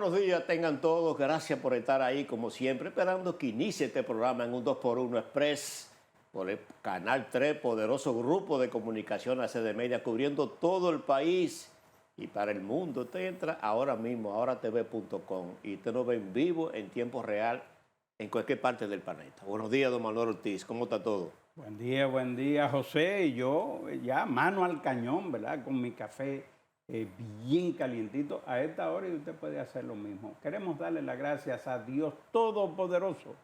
buenos días tengan todos. Gracias por estar ahí, como siempre, esperando que inicie este programa en un 2x1 Express por el Canal 3, poderoso grupo de comunicación ACD Media, cubriendo todo el país y para el mundo. Usted entra ahora mismo, ahoratv.com, y usted nos ve en vivo, en tiempo real, en cualquier parte del planeta. Buenos días, don Manuel Ortiz. ¿Cómo está todo? Buen día, José. Y yo ya mano al cañón, ¿verdad? Con mi café bien calientito a esta hora, y usted puede hacer lo mismo. Queremos darle las gracias a Dios Todopoderoso,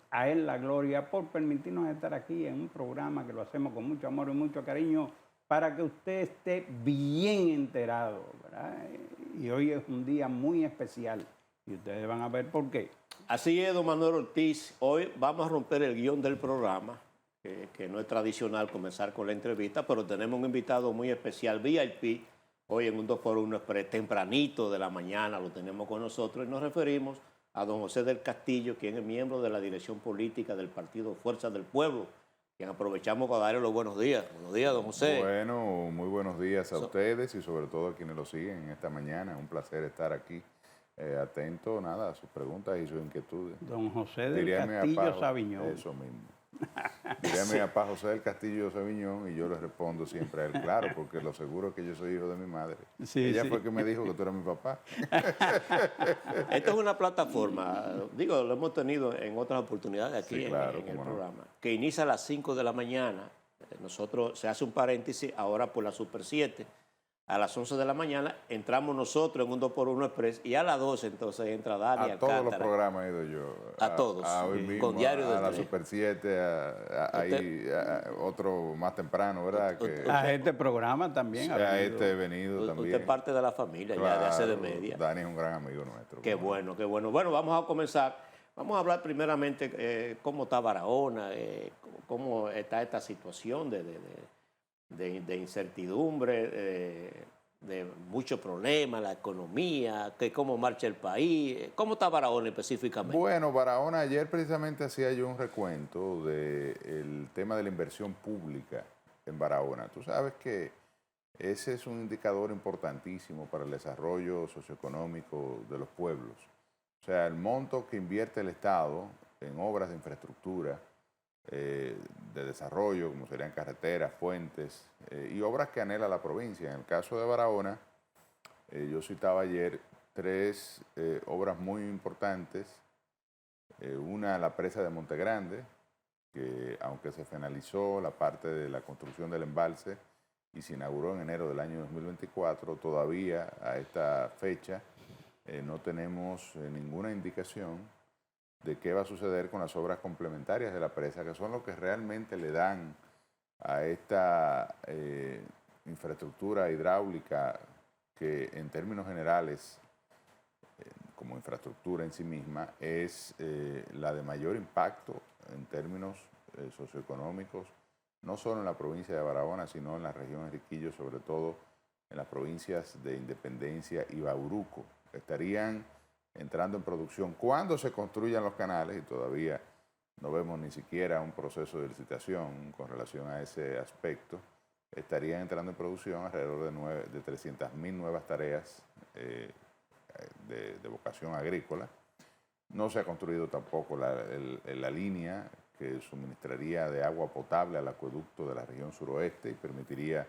a Él la gloria, por permitirnos estar aquí en un programa que lo hacemos con mucho amor y mucho cariño para que usted esté bien enterado, ¿verdad? Y hoy es un día muy especial y ustedes van a ver por qué. Así es, don Manuel Ortiz. Hoy vamos a romper el guión del programa, que no es tradicional comenzar con la entrevista, pero tenemos un invitado muy especial, VIP, hoy en un 2x1 Express, tempranito de la mañana lo tenemos con nosotros, y nos referimos a don José del Castillo, quien es miembro de la dirección política del partido Fuerza del Pueblo, quien aprovechamos para darle los buenos días. Buenos días, don José. Bueno, muy buenos días a ustedes y sobre todo a quienes lo siguen en esta mañana. Un placer estar aquí, atento, nada, a sus preguntas y sus inquietudes. Don José del Castillo Sabiñón. Eso mismo. Dígame a papá José del Castillo Sabiñón y yo le respondo siempre a él, claro, porque lo seguro es que yo soy hijo de mi madre. Sí, ella fue que me dijo que tú eras mi papá. Esto es una plataforma, digo, lo hemos tenido en otras oportunidades aquí, sí, claro, en el programa, que inicia a las 5 de la mañana. Nosotros, se hace un paréntesis ahora por la Super 7. A las 11 de la mañana entramos nosotros en un 2x1 Express, y a las 12 entonces entra Dani Alcántara. A todos los programas he ido yo. A todos. A hoy mismo, con Diario a la Super 7, ahí otro más temprano, ¿verdad? A este programa también. A este he venido también. Usted es parte de la familia, claro, ya de ACD Media. Dani es un gran amigo nuestro. Qué bueno, qué bueno. Bueno, vamos a comenzar. Vamos a hablar primeramente cómo está Barahona, cómo está esta situación de incertidumbre, de muchos problemas, la economía, cómo marcha el país. ¿Cómo está Barahona específicamente? Bueno, Barahona, ayer precisamente hacía yo un recuento del tema de la inversión pública en Barahona. Tú sabes que ese es un indicador importantísimo para el desarrollo socioeconómico de los pueblos. O sea, el monto que invierte el Estado en obras de infraestructura, de desarrollo, como serían carreteras, puentes y obras que anhela la provincia. En el caso de Barahona, yo citaba ayer tres obras muy importantes. Una, la presa de Montegrande, que aunque se finalizó la parte de la construcción del embalse y se inauguró en enero del año 2024, todavía a esta fecha no tenemos ninguna indicación de qué va a suceder con las obras complementarias de la presa, que son lo que realmente le dan a esta infraestructura hidráulica que en términos generales, como infraestructura en sí misma, es la de mayor impacto en términos socioeconómicos, no solo en la provincia de Barahona, sino en la región Enriquillo, sobre todo en las provincias de Independencia y Bauruco. Estarían entrando en producción cuando se construyan los canales, y todavía no vemos ni siquiera un proceso de licitación con relación a ese aspecto. Estarían entrando en producción alrededor de 300.000 nuevas tareas de vocación agrícola. No se ha construido tampoco la línea que suministraría de agua potable al acueducto de la región suroeste y permitiría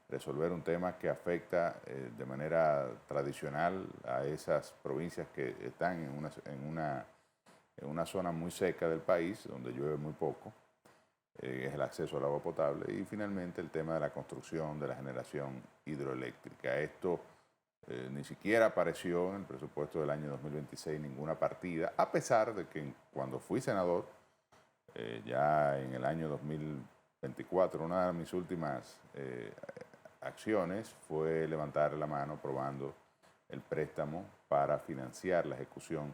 resolver un tema que afecta de manera tradicional a esas provincias que están en una zona muy seca del país, donde llueve muy poco, es el acceso al agua potable, y finalmente el tema de la construcción de la generación hidroeléctrica. Esto ni siquiera apareció en el presupuesto del año 2026 ninguna partida, a pesar de que cuando fui senador, ya en el año 2024, una de mis últimas acciones fue levantar la mano aprobando el préstamo para financiar la ejecución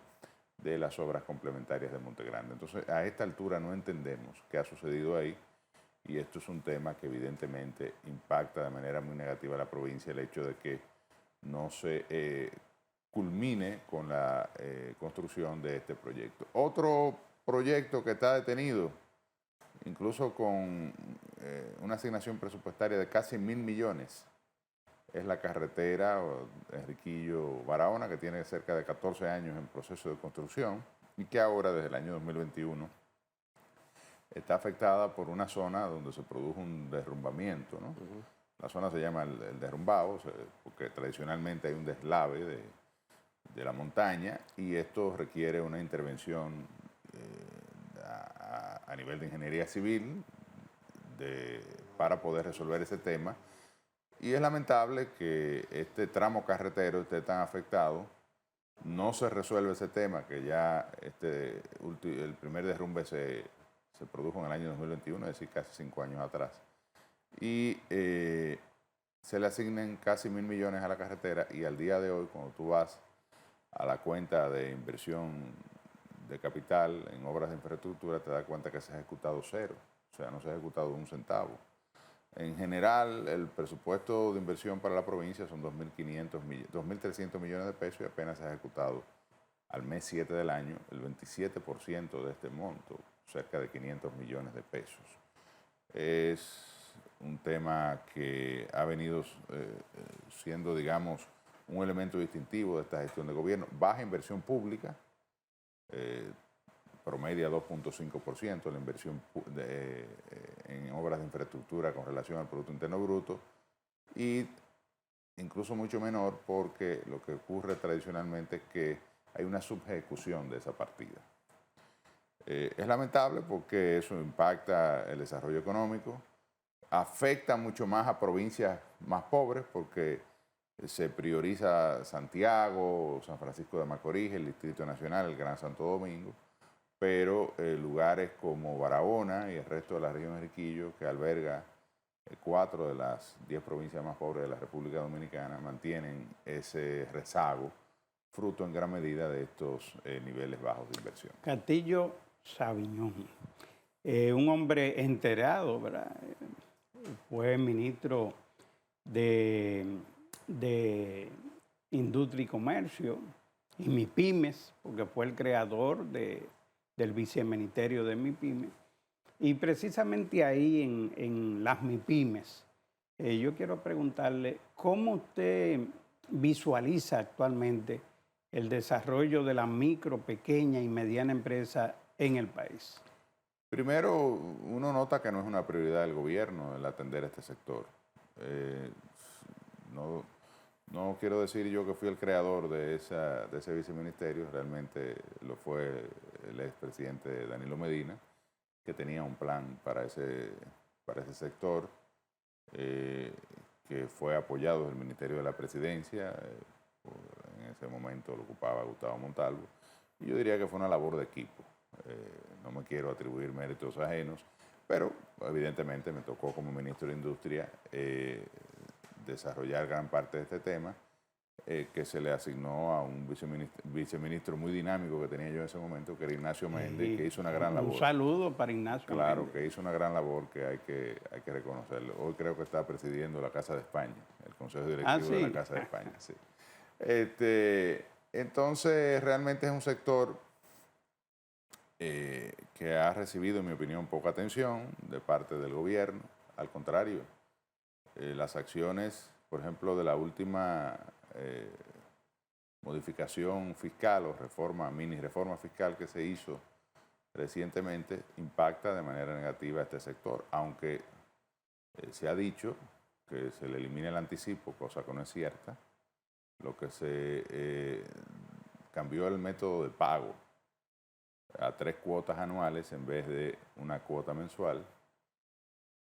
de las obras complementarias de Montegrande. Entonces, a esta altura no entendemos qué ha sucedido ahí, y esto es un tema que evidentemente impacta de manera muy negativa a la provincia, el hecho de que no se culmine con la construcción de este proyecto. Otro proyecto que está detenido, incluso con una asignación presupuestaria de casi 1.000 millones es la carretera Enriquillo-Barahona, que tiene cerca de 14 años en proceso de construcción y que ahora, desde el año 2021, está afectada por una zona donde se produjo un derrumbamiento, ¿no? La zona se llama el derrumbado, porque tradicionalmente hay un deslave de la montaña y esto requiere una intervención a nivel de ingeniería civil para poder resolver ese tema. Y es lamentable que este tramo carretero esté tan afectado. No se resuelve ese tema, que ya el primer derrumbe se produjo en el año 2021, es decir, casi 5 años atrás. Y se le asignan casi 1.000 millones a la carretera y al día de hoy, cuando tú vas a la cuenta de inversión de capital en obras de infraestructura, te das cuenta que se ha ejecutado cero, o sea, no se ha ejecutado un centavo. En general, el presupuesto de inversión para la provincia son 2.300 millones de pesos y apenas se ha ejecutado al mes 7 del año el 27% de este monto, cerca de 500 millones de pesos. Es un tema que ha venido siendo, digamos, un elemento distintivo de esta gestión de gobierno. Baja inversión pública, promedia 2.5% la inversión en obras de infraestructura con relación al Producto Interno Bruto y incluso mucho menor porque lo que ocurre tradicionalmente es que hay una subejecución de esa partida. Es lamentable porque eso impacta el desarrollo económico, afecta mucho más a provincias más pobres porque se prioriza Santiago, San Francisco de Macorís, el Distrito Nacional, el Gran Santo Domingo, pero lugares como Barahona y el resto de la región de Enriquillo, que alberga 4 de las 10 provincias más pobres de la República Dominicana, mantienen ese rezago, fruto en gran medida de estos niveles bajos de inversión. Castillo Sabiñón, un hombre enterado, ¿verdad? Fue ministro de Industria y Comercio y MIPIMES, porque fue el creador del viceministerio de MIPIMES. Y precisamente ahí en las MIPIMES, yo quiero preguntarle, ¿cómo usted visualiza actualmente el desarrollo de la micro, pequeña y mediana empresa en el país? Primero, uno nota que no es una prioridad del gobierno el atender este sector. No quiero decir yo que fui el creador de ese viceministerio, realmente lo fue el expresidente Danilo Medina, que tenía un plan para ese sector, que fue apoyado del Ministerio de la Presidencia, en ese momento lo ocupaba Gustavo Montalvo, y yo diría que fue una labor de equipo. No me quiero atribuir méritos ajenos, pero evidentemente me tocó como ministro de Industria desarrollar gran parte de este tema, que se le asignó a un viceministro muy dinámico que tenía yo en ese momento, que era Ignacio Méndez, que hizo una gran labor. Un saludo para Ignacio Claro, Méndez. que hizo una gran labor que hay que reconocerlo. Hoy creo que está presidiendo la Casa de España, el Consejo Directivo de la Casa de España. Sí. Entonces, realmente es un sector que ha recibido, en mi opinión, poca atención de parte del gobierno. Al contrario, las acciones, por ejemplo, de la última modificación fiscal o mini reforma fiscal que se hizo recientemente, impacta de manera negativa a este sector, aunque se ha dicho que se le elimine el anticipo, cosa que no es cierta. Lo que se cambió el método de pago a 3 cuotas anuales en vez de una cuota mensual.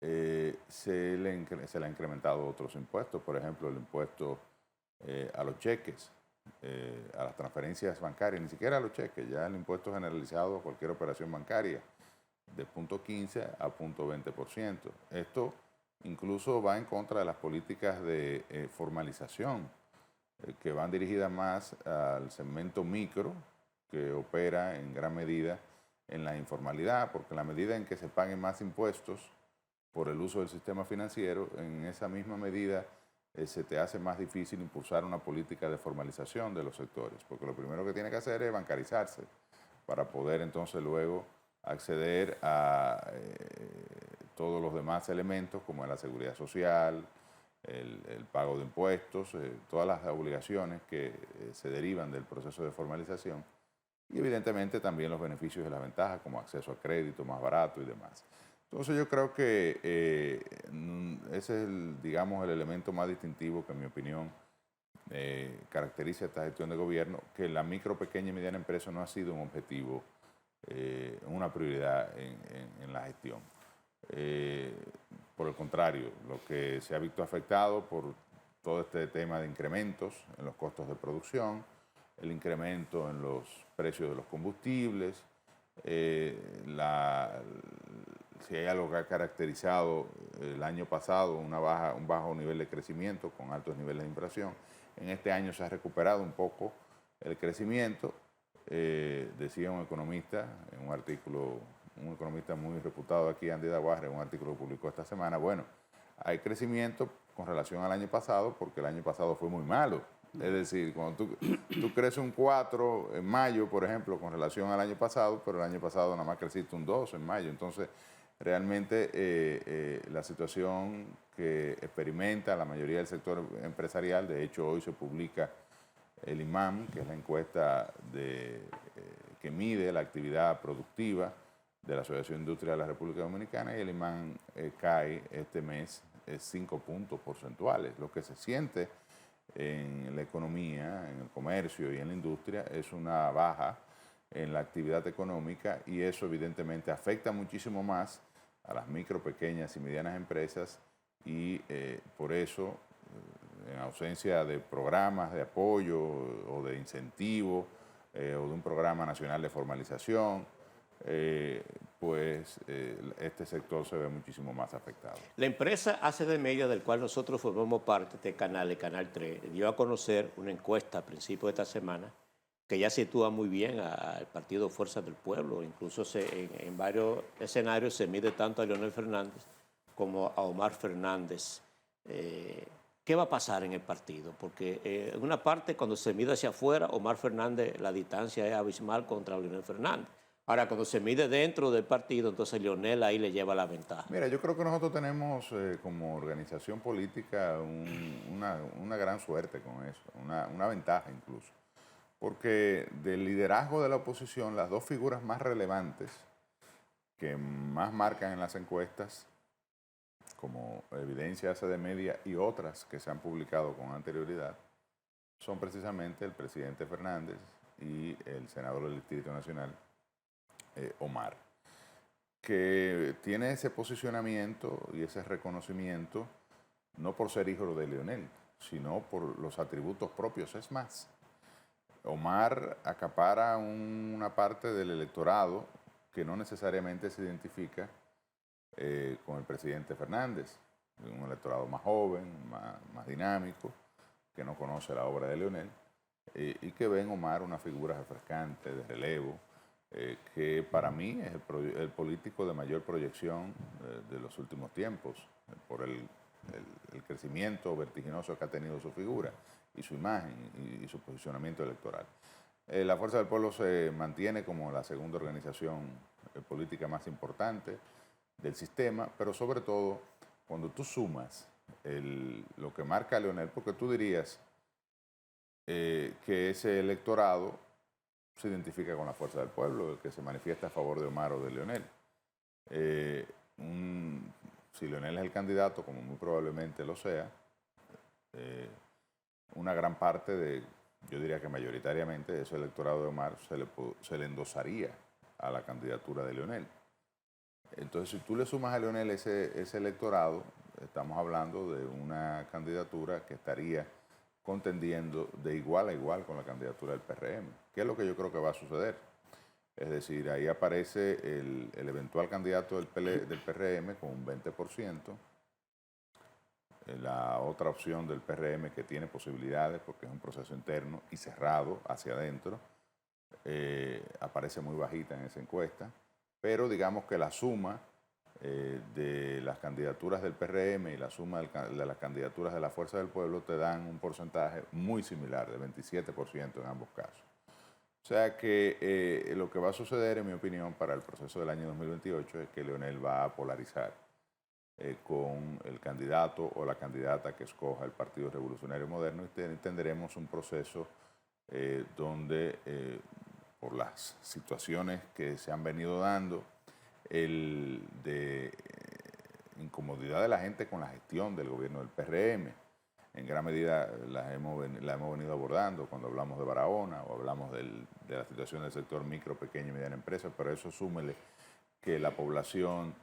Se le ha incrementado otros impuestos, por ejemplo, el impuesto a los cheques, a las transferencias bancarias, ni siquiera a los cheques, ya el impuesto generalizado a cualquier operación bancaria, de 0.15 a 0.20%. Esto incluso va en contra de las políticas de formalización, que van dirigidas más al segmento micro, que opera en gran medida en la informalidad, porque en la medida en que se paguen más impuestos por el uso del sistema financiero, en esa misma medida se te hace más difícil impulsar una política de formalización de los sectores, porque lo primero que tiene que hacer es bancarizarse para poder entonces luego acceder a todos los demás elementos como la seguridad social, el pago de impuestos, todas las obligaciones que se derivan del proceso de formalización y evidentemente también los beneficios y las ventajas como acceso a crédito más barato y demás. Entonces yo creo que ese es, digamos, el elemento más distintivo que en mi opinión caracteriza esta gestión de gobierno, que la micro, pequeña y mediana empresa no ha sido un objetivo, una prioridad en la gestión. Por el contrario, lo que se ha visto afectado por todo este tema de incrementos en los costos de producción, el incremento en los precios de los combustibles, si hay algo que ha caracterizado el año pasado, un bajo nivel de crecimiento con altos niveles de inflación, en este año se ha recuperado un poco el crecimiento, decía un economista en un artículo, un economista muy reputado aquí, Andy Daguarre, un artículo que publicó esta semana. Bueno, hay crecimiento con relación al año pasado porque el año pasado fue muy malo. Es decir, cuando tú creces un 4 en mayo, por ejemplo, con relación al año pasado, pero el año pasado nada más creciste un 2 en mayo. Entonces, realmente la situación que experimenta la mayoría del sector empresarial, de hecho hoy se publica el IMAM, que es la encuesta que mide la actividad productiva de la Asociación Industrial de la República Dominicana, y el IMAM cae este mes 5 puntos porcentuales. Lo que se siente en la economía, en el comercio y en la industria es una baja en la actividad económica, y eso evidentemente afecta muchísimo más a las micro, pequeñas y medianas empresas, y por eso, en ausencia de programas de apoyo o de incentivo o de un programa nacional de formalización, este sector se ve muchísimo más afectado. La empresa ACD Media, del cual nosotros formamos parte, este canal, el Canal 3, dio a conocer una encuesta a principios de esta semana que ya sitúa muy bien al partido Fuerza del Pueblo. Incluso en varios escenarios se mide tanto a Leonel Fernández como a Omar Fernández. ¿Qué va a pasar en el partido? Porque en una parte, cuando se mide hacia afuera, Omar Fernández, la distancia es abismal contra Leonel Fernández. Ahora, cuando se mide dentro del partido, entonces Leonel ahí le lleva la ventaja. Mira, yo creo que nosotros tenemos como organización política una gran suerte con eso, una ventaja incluso. Porque del liderazgo de la oposición, las dos figuras más relevantes que más marcan en las encuestas, como evidencia hace de media y otras que se han publicado con anterioridad, son precisamente el presidente Fernández y el senador del Distrito Nacional, Omar, que tiene ese posicionamiento y ese reconocimiento no por ser hijo de Leonel, sino por los atributos propios. Es más, Omar acapara una parte del electorado que no necesariamente se identifica con el presidente Fernández, un electorado más joven, más dinámico, que no conoce la obra de Leonel, y que ve en Omar una figura refrescante, de relevo, que para mí es el político de mayor proyección de los últimos tiempos, por el crecimiento vertiginoso que ha tenido su figura y su imagen y su posicionamiento electoral. La Fuerza del Pueblo se mantiene como la segunda organización política más importante del sistema, pero sobre todo cuando tú sumas lo que marca a Leonel, porque tú dirías que ese electorado se identifica con la Fuerza del Pueblo, el que se manifiesta a favor de Omar o de Leonel. Si Leonel es el candidato, como muy probablemente lo sea, una gran parte yo diría que mayoritariamente, de ese electorado de Omar se le endosaría a la candidatura de Leonel. Entonces, si tú le sumas a Leonel ese electorado, estamos hablando de una candidatura que estaría contendiendo de igual a igual con la candidatura del PRM. ¿Qué es lo que yo creo que va a suceder? Es decir, ahí aparece el eventual candidato del PRM con un 20%, la otra opción del PRM que tiene posibilidades porque es un proceso interno y cerrado hacia adentro, aparece muy bajita en esa encuesta, pero digamos que la suma de las candidaturas del PRM y la suma de las candidaturas de la Fuerza del Pueblo te dan un porcentaje muy similar, de 27% en ambos casos. O sea que lo que va a suceder, en mi opinión, para el proceso del año 2028 es que Leonel va a polarizar con el candidato o la candidata que escoja el Partido Revolucionario Moderno y tendremos un proceso donde por las situaciones que se han venido dando, el de incomodidad de la gente con la gestión del gobierno del PRM, en gran medida la hemos venido abordando cuando hablamos de Barahona o hablamos de la situación del sector micro, pequeña y mediana empresa, pero eso súmele que la población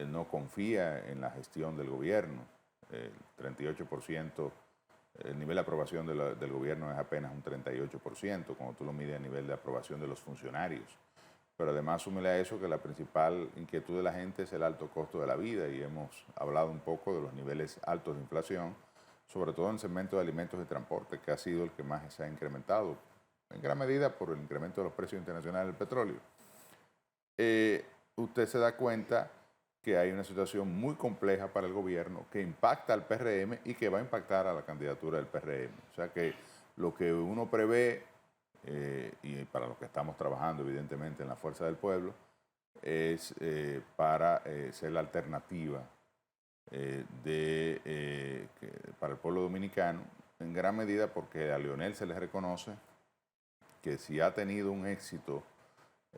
no confía en la gestión del gobierno. El 38%, el nivel de aprobación del gobierno es apenas un 38%, cuando tú lo mides a nivel de aprobación de los funcionarios. Pero además súmele a eso que la principal inquietud de la gente es el alto costo de la vida y hemos hablado un poco de los niveles altos de inflación, sobre todo en el segmento de alimentos y transporte, que ha sido el que más se ha incrementado, en gran medida por el incremento de los precios internacionales del petróleo. Usted se da cuenta que hay una situación muy compleja para el gobierno que impacta al PRM y que va a impactar a la candidatura del PRM. O sea que lo que uno prevé, y para lo que estamos trabajando evidentemente en la Fuerza del Pueblo, es para ser la alternativa para el pueblo dominicano, en gran medida porque a Leonel se le reconoce que si ha tenido un éxito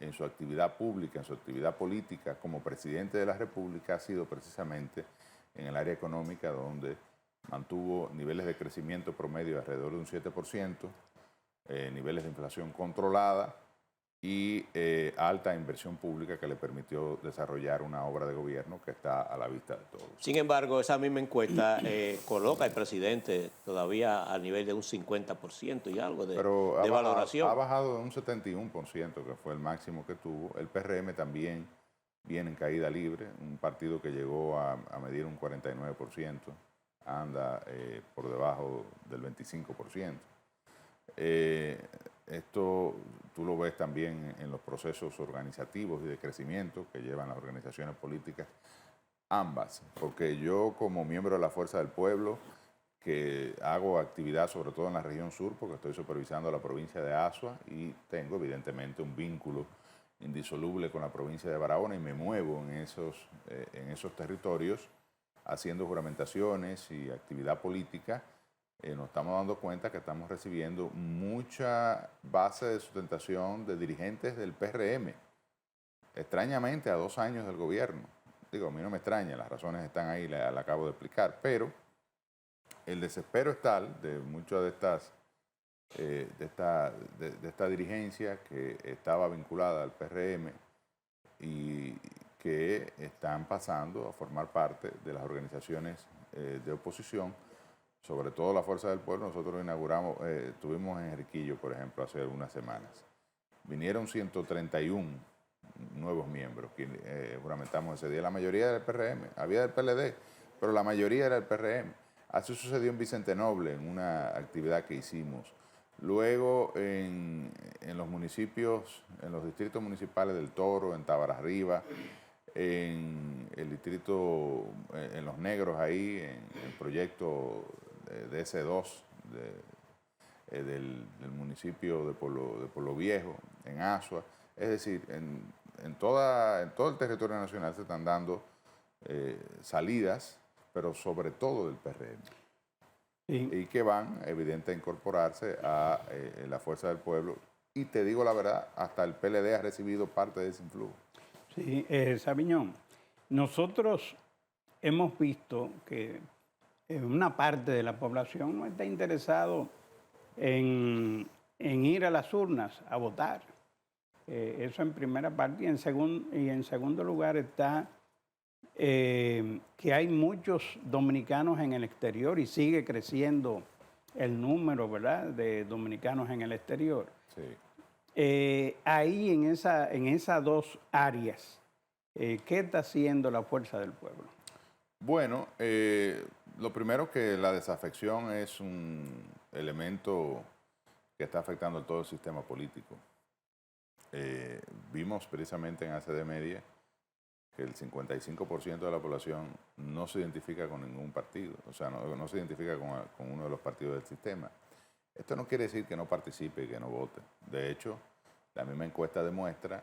en su actividad pública, en su actividad política como presidente de la República, ha sido precisamente en el área económica, donde mantuvo niveles de crecimiento promedio de alrededor de un 7%, niveles de inflación controlada y alta inversión pública que le permitió desarrollar una obra de gobierno que está a la vista de todos. Sin embargo, esa misma encuesta coloca al presidente todavía a nivel de un 50% y algo de valoración. Ha bajado de un 71%, que fue el máximo que tuvo. El PRM también viene en caída libre, un partido que llegó a medir un 49%, anda por debajo del 25%. Esto tú lo ves también en los procesos organizativos y de crecimiento que llevan las organizaciones políticas, ambas, porque yo como miembro de la Fuerza del Pueblo, que hago actividad sobre todo en la región sur, porque estoy supervisando la provincia de Azua y tengo evidentemente un vínculo indisoluble con la provincia de Barahona y me muevo en esos territorios haciendo juramentaciones y actividad política. Nos estamos dando cuenta que estamos recibiendo mucha base de sustentación de dirigentes del PRM, extrañamente a 2 años del gobierno. Digo, a mí no me extraña, las razones están ahí, la acabo de explicar, pero el desespero es tal de muchas de esta dirigencia que estaba vinculada al PRM y que están pasando a formar parte de las organizaciones de oposición, sobre todo la Fuerza del Pueblo. Nosotros inauguramos, estuvimos en Enriquillo, por ejemplo, hace unas semanas. Vinieron 131 nuevos miembros que juramentamos ese día. La mayoría era del PRM, había del PLD, pero la mayoría era del PRM. Así sucedió en Vicente Noble, en una actividad que hicimos. Luego en los municipios, en los distritos municipales del Toro, en Tabararriba, en el distrito, en Los Negros ahí, en el proyecto de DS2 del municipio de Pueblo Viejo, en Azua. Es decir, en todo el territorio nacional se están dando salidas, pero sobre todo del PRM. Sí. Y que van, evidente, a incorporarse a la Fuerza del Pueblo. Y te digo la verdad, hasta el PLD ha recibido parte de ese influjo. Sí, Sabiñón, nosotros hemos visto que una parte de la población no está interesado en ir a las urnas a votar. Eso en primera parte. Y en segundo lugar está que hay muchos dominicanos en el exterior y sigue creciendo el número, ¿verdad?, de dominicanos en el exterior. Sí. Ahí en esas dos áreas, ¿qué está haciendo la Fuerza del Pueblo? Bueno, lo primero, que la desafección es un elemento que está afectando a todo el sistema político. Vimos precisamente en ACD Media que el 55% de la población no se identifica con ningún partido, o sea, no se identifica con uno de los partidos del sistema. Esto no quiere decir que no participe y que no vote. De hecho, la misma encuesta demuestra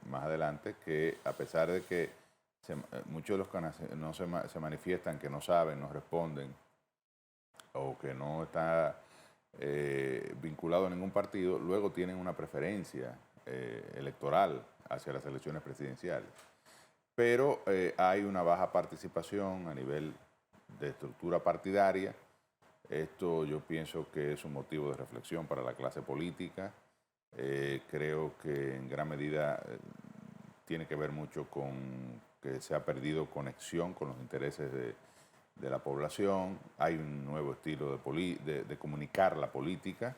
más adelante que a pesar de que muchos de los que no se manifiestan que no saben, no responden o que no está vinculado a ningún partido, luego tienen una preferencia electoral hacia las elecciones presidenciales. Pero hay una baja participación a nivel de estructura partidaria. Esto yo pienso que es un motivo de reflexión para la clase política. Creo que en gran medida tiene que ver mucho con que se ha perdido conexión con los intereses de la población. Hay un nuevo estilo de comunicar la política,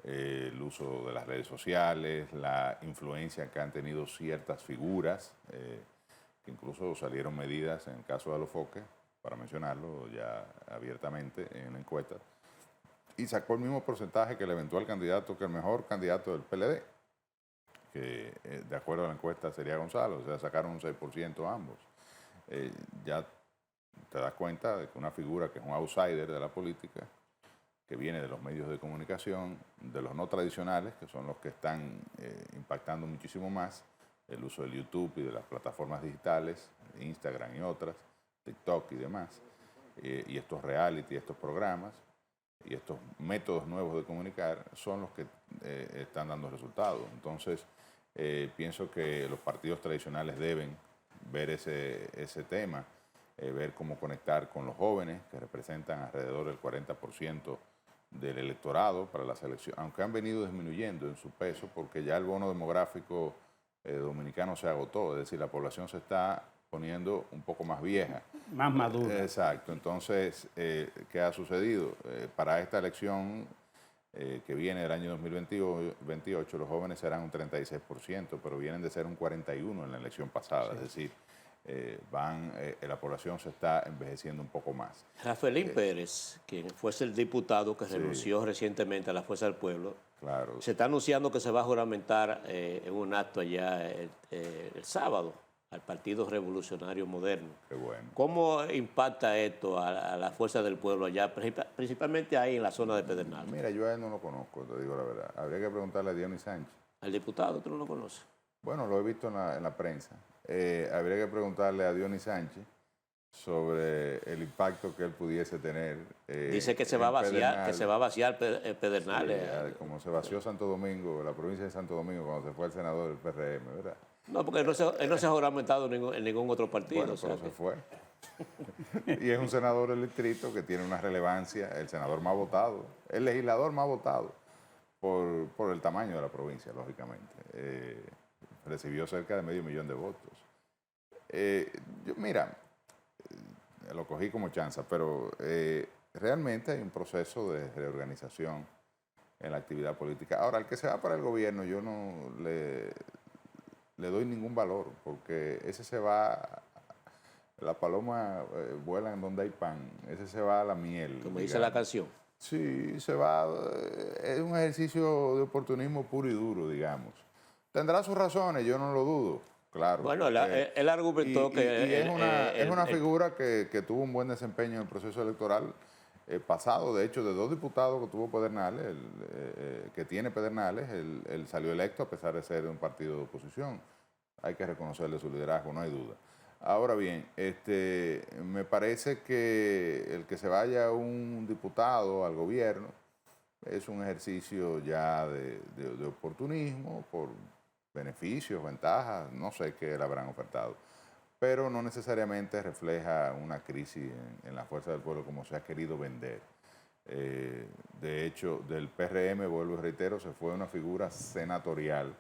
el uso de las redes sociales, la influencia que han tenido ciertas figuras, que incluso salieron medidas en el caso de Alofoque, para mencionarlo ya abiertamente en la encuesta, y sacó el mismo porcentaje que el eventual candidato, que el mejor candidato del PLD, que de acuerdo a la encuesta sería Gonzalo, o sea, sacaron un 6% ambos. Ya te das cuenta de que una figura que es un outsider de la política, que viene de los medios de comunicación, de los no tradicionales, que son los que están impactando muchísimo más, el uso del YouTube y de las plataformas digitales, Instagram y otras, TikTok y demás, y estos reality, estos programas, y estos métodos nuevos de comunicar son los que están dando resultados. Entonces, pienso que los partidos tradicionales deben ver ese tema, ver cómo conectar con los jóvenes, que representan alrededor del 40% del electorado para las elecciones, aunque han venido disminuyendo en su peso porque ya el bono demográfico dominicano se agotó, es decir, la población se está poniendo un poco más vieja. Más madura. Exacto. Entonces, ¿qué ha sucedido? Para esta elección que viene del año 2028, los jóvenes serán un 36%, pero vienen de ser un 41% en la elección pasada. Sí. Es decir, la población se está envejeciendo un poco más. Rafaelín Pérez, quien fuese el diputado que renunció recientemente a la Fuerza del Pueblo, claro, se está anunciando que se va a juramentar en un acto allá el sábado al Partido Revolucionario Moderno. Qué bueno. ¿Cómo impacta esto a la Fuerza del Pueblo allá, principalmente ahí en la zona de Pedernales? Mira, yo a él no lo conozco, te digo la verdad. Habría que preguntarle a Dionis Sánchez. ¿Al diputado tú no lo conoces? Bueno, lo he visto en la prensa. Habría que preguntarle a Dionis Sánchez sobre el impacto que él pudiese tener. Dice que se va a vaciar, Pedernales. Sí, como se vació Santo Domingo, la provincia de Santo Domingo, cuando se fue el senador del PRM, ¿verdad? No, porque él no se ha juramentado en ningún otro partido. Bueno, pero se fue. Y es un senador del distrito que tiene una relevancia, el senador más votado, el legislador más votado por el tamaño de la provincia, lógicamente. Recibió cerca de 500,000 de votos. Mira, lo cogí como chanza, pero realmente hay un proceso de reorganización en la actividad política. Ahora, el que se va para el gobierno, yo no le doy ningún valor, porque ese se va, la paloma vuela en donde hay pan, ese se va a la miel. Como dice la canción. Sí, se va, es un ejercicio de oportunismo puro y duro, digamos. Tendrá sus razones, yo no lo dudo, claro. Bueno, él argumentó que... es una figura que tuvo un buen desempeño en el proceso electoral pasado. De hecho, de 2 diputados que tuvo Pedernales, que tiene Pedernales, él salió electo a pesar de ser de un partido de oposición. Hay que reconocerle su liderazgo, no hay duda. Ahora bien, me parece que el que se vaya un diputado al gobierno es un ejercicio ya de oportunismo, por beneficios, ventajas, no sé qué le habrán ofertado, pero no necesariamente refleja una crisis en la Fuerza del Pueblo como se ha querido vender. De hecho, del PRM, vuelvo y reitero, se fue una figura senatorial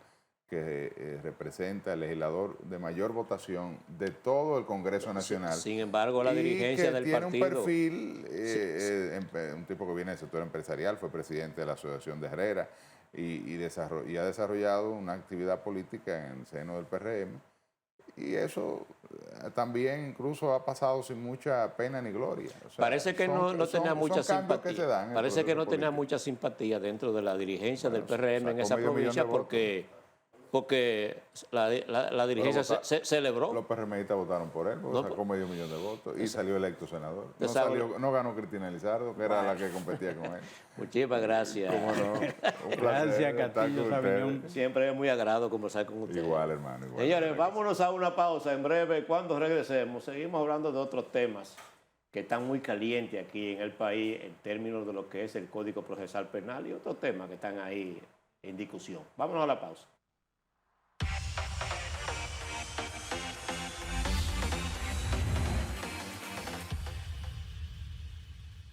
que representa el legislador de mayor votación de todo el Congreso Nacional. Sin embargo, la dirigencia del partido... tiene un perfil, un tipo que viene del sector empresarial, fue presidente de la Asociación de Herrera y ha desarrollado una actividad política en el seno del PRM. Y eso también incluso ha pasado sin mucha pena ni gloria. O sea, parece que no tenía mucha simpatía. Parece que no tenía político. mucha simpatía dentro de la dirigencia del PRM en esa provincia porque porque la dirigencia Pero celebró. Los PRMistas votaron por él, porque No, sacó 500,000 de votos y salió electo senador. No, sabe- no ganó Cristina Lizardo, que era la que competía con él. Muchísimas gracias. ¿Cómo no? Un placer Gracias, estar Castillo con Sabiñón. ustedes. Siempre es muy agrado conversar con ustedes. Igual, hermano. Igual. Señores, vámonos a una pausa. En breve, cuando regresemos, seguimos hablando de otros temas que están muy calientes aquí en el país en términos de lo que es el Código Procesal Penal y otros temas que están ahí en discusión. Vámonos a la pausa.